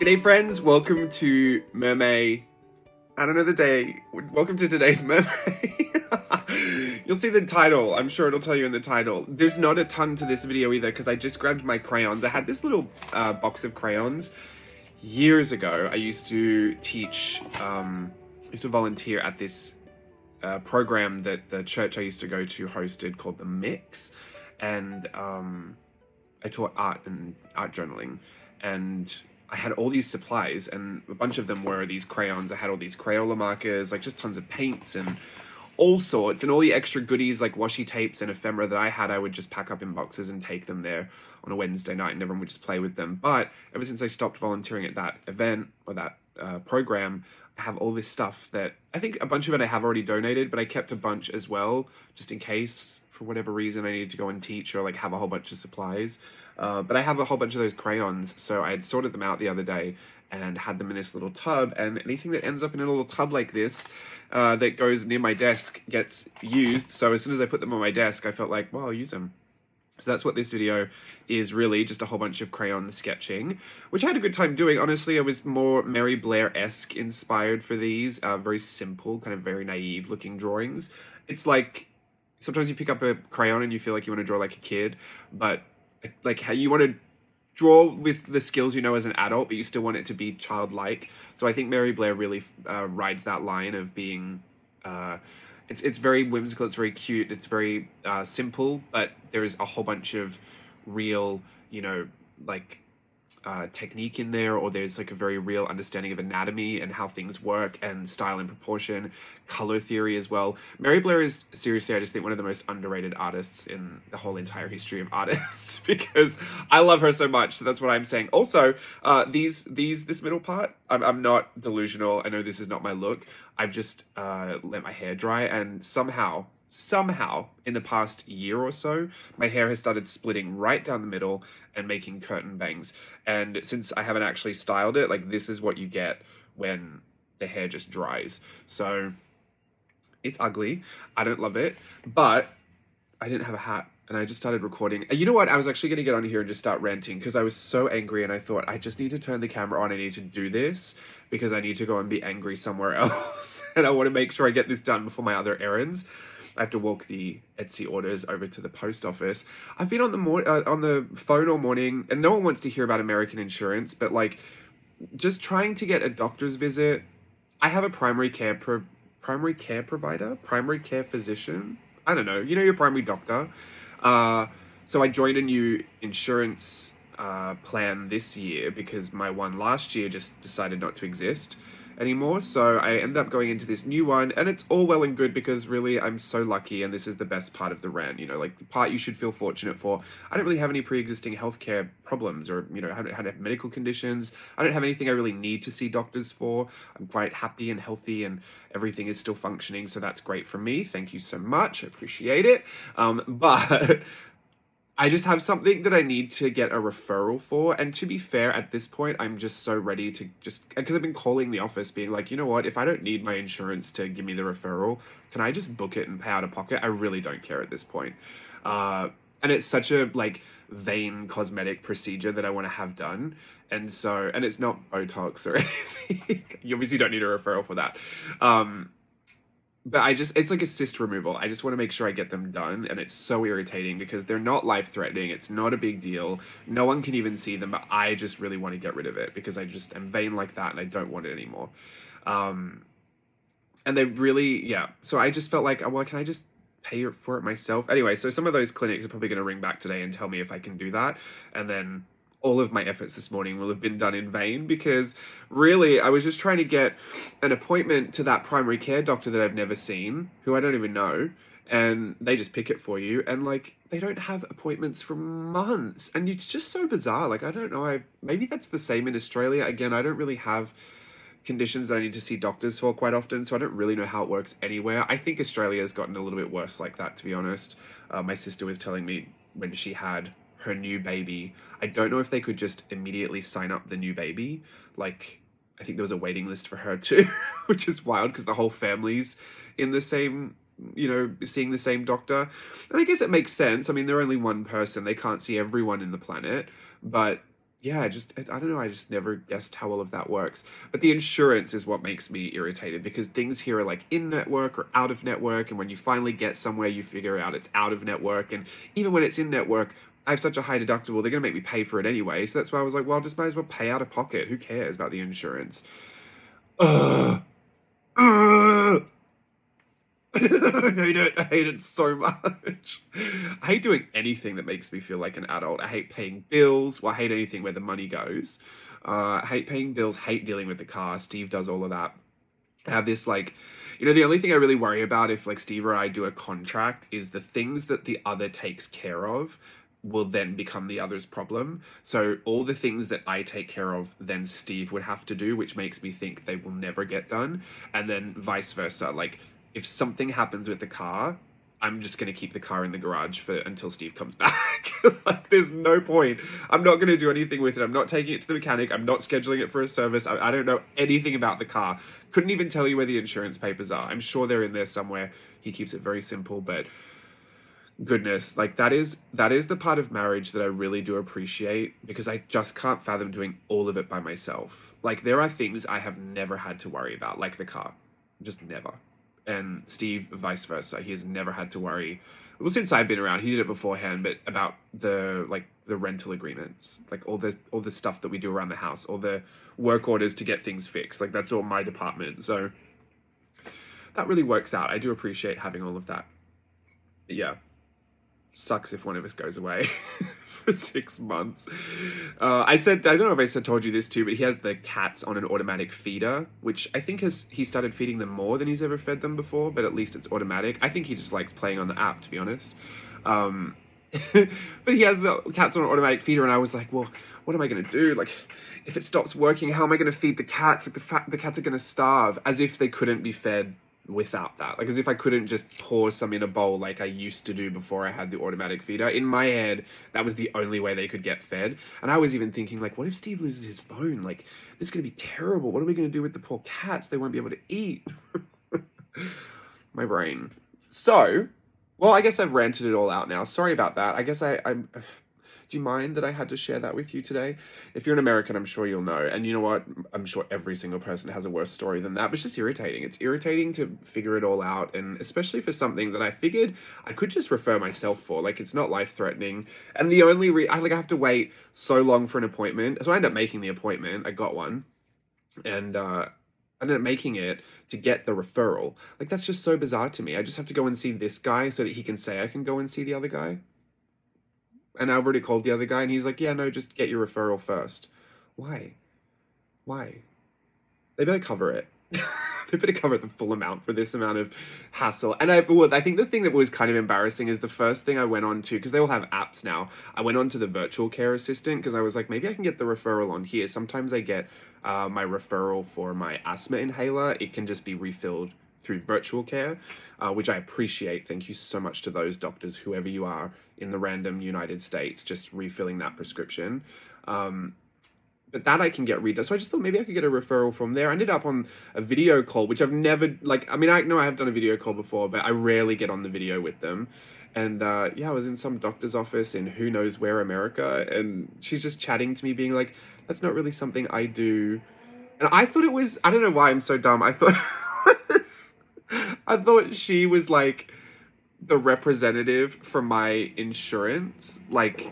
G'day friends, welcome to Mermay. I don't know the day. Welcome to today's Mermay. You'll see the title. I'm sure it'll tell you in the title. There's not a ton to this video either because I just grabbed my crayons. I had this little box of crayons years ago. I used to teach, used to volunteer at this program that the church I used to go to hosted called the Mix. And I taught art and art journaling. And I had all these supplies, and a bunch of them were these crayons. I had all these Crayola markers, like just tons of paints and all sorts, and all the extra goodies like washi tapes and ephemera that I had, I would just pack up in boxes and take them there on a Wednesday night, and everyone would just play with them. But ever since I stopped volunteering at that event or that program, I have all this stuff that I think a bunch of it I have already donated, but I kept a bunch as well, just in case for whatever reason I needed to go and teach or like have a whole bunch of supplies. But I have a whole bunch of those crayons, so I had sorted them out the other day and had them in this little tub, and anything that ends up in a little tub like this that goes near my desk gets used. So as soon as I put them on my desk, I felt like, well, I'll use them. So that's what this video is really, just a whole bunch of crayon sketching, which I had a good time doing. Honestly, I was more Mary Blair-esque inspired for these, very simple, kind of very naive looking drawings. It's like, sometimes you pick up a crayon and you feel like you want to draw like a kid, but like how you want to draw with the skills you know as an adult, but you still want it to be childlike. So I think Mary Blair really rides that line of being, it's very whimsical, it's very cute, it's very simple, but there is a whole bunch of real, you know, like technique in there, or there's like a very real understanding of anatomy and how things work, and style and proportion, color theory as well. Mary Blair is seriously, I just think, one of the most underrated artists in the whole entire history of artists because I love her so much. So that's what I'm saying. Also, this middle part, I'm not delusional. I know this is not my look. I've just let my hair dry, and somehow in the past year or so, my hair has started splitting right down the middle and making curtain bangs. And since I haven't actually styled it, like, this is what you get when the hair just dries. So it's ugly. I don't love it, but I didn't have a hat and I just started recording. And you know what? I was actually going to get on here and just start ranting because I was so angry, and I thought, I just need to turn the camera on. I need to do this because I need to go and be angry somewhere else. And I want to make sure I get this done before my other errands. I have to walk the Etsy orders over to the post office. I've been on the phone all morning, and no one wants to hear about American insurance, but like just trying to get a doctor's visit. I have a primary care physician. I don't know. You know, your primary doctor. So I joined a new insurance plan this year because my one last year just decided not to exist anymore. So I ended up going into this new one, and it's all well and good because really I'm so lucky, and this is the best part of the rant, you know, like the part you should feel fortunate for. I don't really have any pre-existing healthcare problems, or, you know, I don't have medical conditions. I don't have anything I really need to see doctors for. I'm quite happy and healthy, and everything is still functioning, so that's great for me. Thank you so much. I appreciate it. But I just have something that I need to get a referral for. And to be fair, at this point, I'm just so ready to just, because I've been calling the office being like, you know what, if I don't need my insurance to give me the referral, can I just book it and pay out of pocket? I really don't care at this point. And it's such a like vain cosmetic procedure that I want to have done. And so, and it's not Botox or anything. You obviously don't need a referral for that. But it's like a cyst removal. I just want to make sure I get them done. And it's so irritating because they're not life-threatening. It's not a big deal. No one can even see them, but I just really want to get rid of it because I just am vain like that and I don't want it anymore. And they really, yeah. So I just felt like, well, can I just pay for it myself? Anyway, so some of those clinics are probably going to ring back today and tell me if I can do that. And then all of my efforts this morning will have been done in vain because really I was just trying to get an appointment to that primary care doctor that I've never seen, who I don't even know, and they just pick it for you, and like they don't have appointments for months, and it's just so bizarre. Like, I don't know, maybe that's the same in Australia. Again, I don't really have conditions that I need to see doctors for quite often, so I don't really know how it works anywhere. I think Australia has gotten a little bit worse like that, to be honest. My sister was telling me when she had her new baby, I don't know if they could just immediately sign up the new baby. Like, I think there was a waiting list for her too, which is wild because the whole family's in the same, you know, seeing the same doctor. And I guess it makes sense. I mean, they're only one person. They can't see everyone in the planet. But yeah, I don't know, I just never guessed how all of that works. But the insurance is what makes me irritated, because things here are like in network or out of network, and when you finally get somewhere, you figure out it's out of network, and even when it's in network, I have such a high deductible, they're gonna make me pay for it anyway. So that's why I was like, well, I just might as well pay out of pocket. Who cares about the insurance? Ugh. Ugh. I hate it. I hate it so much. I hate doing anything that makes me feel like an adult. I hate paying bills. Well, I hate anything where the money goes. I hate paying bills, hate dealing with the car. Steve does all of that. I have this like, the only thing I really worry about if like Steve or I do a contract is the things that the other takes care of will then become the other's problem. So all the things that I take care of, then Steve would have to do, which makes me think they will never get done. And then vice versa. Like if something happens with the car, I'm just going to keep the car in the garage until Steve comes back. Like, there's no point. I'm not going to do anything with it. I'm not taking it to the mechanic. I'm not scheduling it for a service. I don't know anything about the car. Couldn't even tell you where the insurance papers are. I'm sure they're in there somewhere. He keeps it very simple, but goodness, like that is the part of marriage that I really do appreciate, because I just can't fathom doing all of it by myself. Like there are things I have never had to worry about, like the car. Just never. And Steve, vice versa. He has never had to worry. Well, since I've been around, he did it beforehand, but about the rental agreements, like all the stuff that we do around the house, all the work orders to get things fixed. Like that's all my department. So that really works out. I do appreciate having all of that. But yeah. Sucks if one of us goes away for 6 months. I don't know if I told you this too, but he has the cats on an automatic feeder, which I think he started feeding them more than he's ever fed them before, but at least it's automatic. I think he just likes playing on the app, to be honest. But he has the cats on an automatic feeder, and I was like, well, what am I going to do? Like, if it stops working, how am I going to feed the cats? Like, the cats are going to starve, as if they couldn't be fed without that. Like as if I couldn't just pour some in a bowl like I used to do before I had the automatic feeder. In my head, that was the only way they could get fed. And I was even thinking, like, what if Steve loses his phone? Like, this is going to be terrible. What are we going to do with the poor cats? They won't be able to eat. My brain. So, well, I guess I've ranted it all out now. Sorry about that. I guess I'm... Do you mind that I had to share that with you today? If you're an American, I'm sure you'll know. And you know what? I'm sure every single person has a worse story than that. But it's just irritating. It's irritating to figure it all out. And especially for something that I figured I could just refer myself for. Like, it's not life-threatening. And the only I have to wait so long for an appointment. So I ended up making the appointment. I got one. And I ended up making it to get the referral. Like, that's just so bizarre to me. I just have to go and see this guy so that he can say I can go and see the other guy. And I've already called the other guy, and he's like, yeah, no, just get your referral first. Why? They better cover it. They better cover the full amount for this amount of hassle. And I think the thing that was kind of embarrassing is the first thing I went on to, because they all have apps now, I went on to the virtual care assistant, because I was like, maybe I can get the referral on here. Sometimes I get my referral for my asthma inhaler. It can just be refilled through virtual care, which I appreciate. Thank you so much to those doctors, whoever you are in the random United States, just refilling that prescription. But that I can get redone. So I just thought maybe I could get a referral from there. I ended up on a video call, which I've never, I know I have done a video call before, but I rarely get on the video with them. And yeah, I was in some doctor's office in who knows where, America, and she's just chatting to me being like, that's not really something I do. And I thought it was, I don't know why I'm so dumb. I thought she was like the representative for my insurance. Like,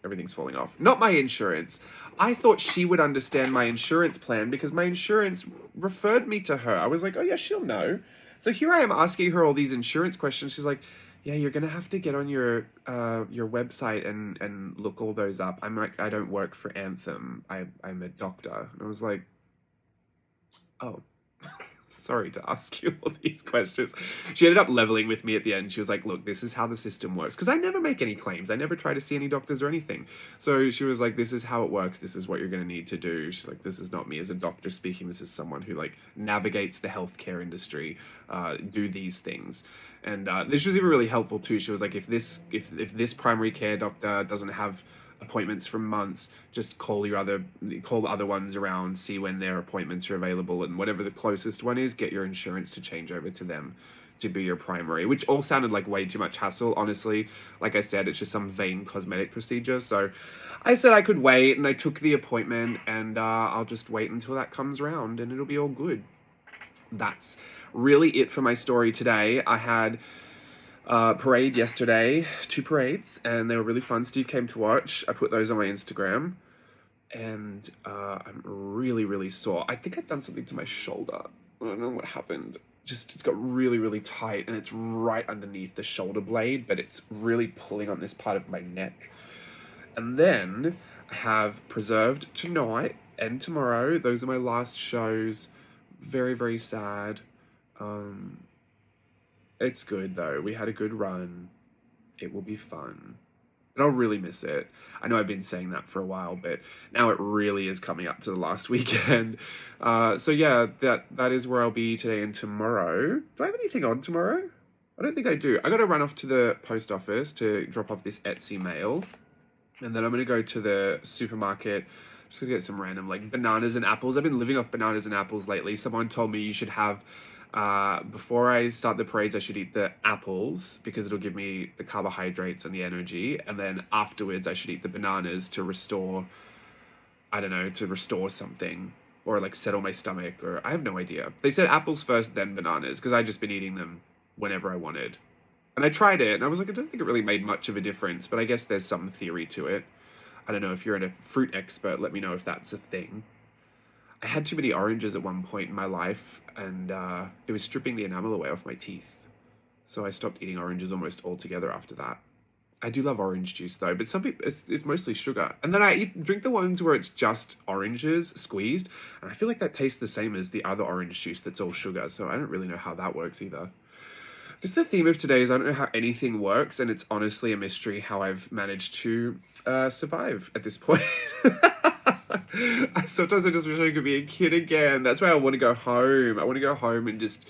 everything's falling off. Not my insurance. I thought she would understand my insurance plan because my insurance referred me to her. I was like, oh yeah, she'll know. So here I am asking her all these insurance questions. She's like, yeah, you're gonna have to get on your website and look all those up. I'm like, I don't work for Anthem. I'm a doctor. And I was like, oh. Sorry to ask you all these questions. She ended up leveling with me at the end. She was like, look, this is how the system works. Because I never make any claims. I never try to see any doctors or anything. So she was like, this is how it works. This is what you're going to need to do. She's like, this is not me as a doctor speaking. This is someone who like navigates the healthcare industry, do these things. And this was even really helpful too. She was like, if this primary care doctor doesn't have appointments for months, just call the other ones around, see when their appointments are available, and whatever the closest one is, get your insurance to change over to them. to be your primary, which all sounded like way too much hassle, honestly. Like I said, it's just some vain cosmetic procedure. So I said I could wait, and I took the appointment, and I'll just wait until that comes around, and it'll be all good. That's really it for my story today. I had parade yesterday, 2 parades, and they were really fun. Steve came to watch. I put those on my Instagram, and I'm really sore. I think I've done something to my shoulder. I don't know what happened. Just, it's got really tight, and it's right underneath the shoulder blade, but it's really pulling on this part of my neck. And then I have Preserved tonight and tomorrow. Those are my last shows. Very sad. It's good though. We had a good run. It will be fun. And I'll really miss it. I know I've been saying that for a while, but now it really is coming up to the last weekend. So yeah, that is where I'll be today and tomorrow. Do I have anything on tomorrow? I don't think I do. I gotta run off to the post office to drop off this Etsy mail. And then I'm gonna go to the supermarket. Just gonna get some random like bananas and apples. I've been living off bananas and apples lately. Someone told me you should have, before I start the parades, I should eat the apples because it'll give me the carbohydrates and the energy. And then afterwards I should eat the bananas to restore, I don't know, to restore something or like settle my stomach, or I have no idea. They said apples first, then bananas, because I'd just been eating them whenever I wanted. And I tried it, and I was like, I don't think it really made much of a difference, but I guess there's some theory to it. I don't know, if you're a fruit expert, let me know if that's a thing. I had too many oranges at one point in my life, and it was stripping the enamel away off my teeth. So I stopped eating oranges almost altogether after that. I do love orange juice though, but some people, it's mostly sugar. And then I drink the ones where it's just oranges squeezed, and I feel like that tastes the same as the other orange juice that's all sugar, so I don't really know how that works either. I guess the theme of today is I don't know how anything works, and it's honestly a mystery how I've managed to survive at this point. Sometimes I just wish I could be a kid again. That's why I want to go home. I want to go home and just,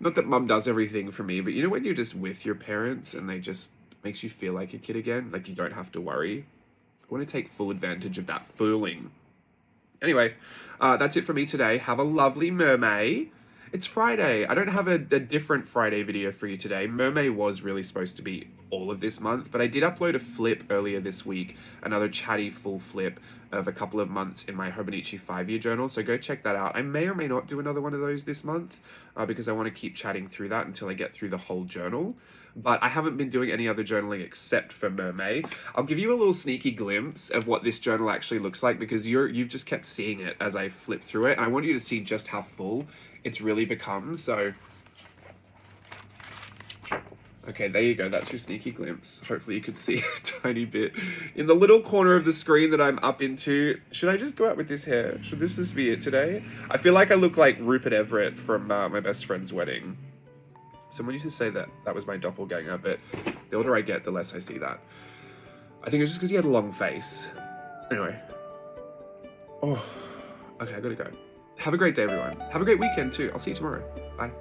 not that mum does everything for me, but you know when you're just with your parents and they just makes you feel like a kid again, like you don't have to worry. I want to take full advantage of that fooling. Anyway, that's it for me today. Have a lovely Mermay. It's Friday. I don't have a different Friday video for you today. Mermay was really supposed to be all of this month, but I did upload a flip earlier this week, another chatty full flip of a couple of months in my Hobonichi 5-year journal, so go check that out. I may or may not do another one of those this month because I want to keep chatting through that until I get through the whole journal. But I haven't been doing any other journaling except for Mermay. I'll give you a little sneaky glimpse of what this journal actually looks like because you've just kept seeing it as I flip through it, and I want you to see just how full it's really become. So okay, there you go. That's your sneaky glimpse. Hopefully you could see a tiny bit in the little corner of the screen that I'm up into. Should I just go out with this hair? Should this just be it today? I feel like I look like Rupert Everett from my best friend's wedding. Someone used to say that that was my doppelganger, but the older I get, the less I see that. I think it was just because he had a long face. Anyway. Oh, okay, I gotta go. Have a great day, everyone. Have a great weekend, too. I'll see you tomorrow. Bye.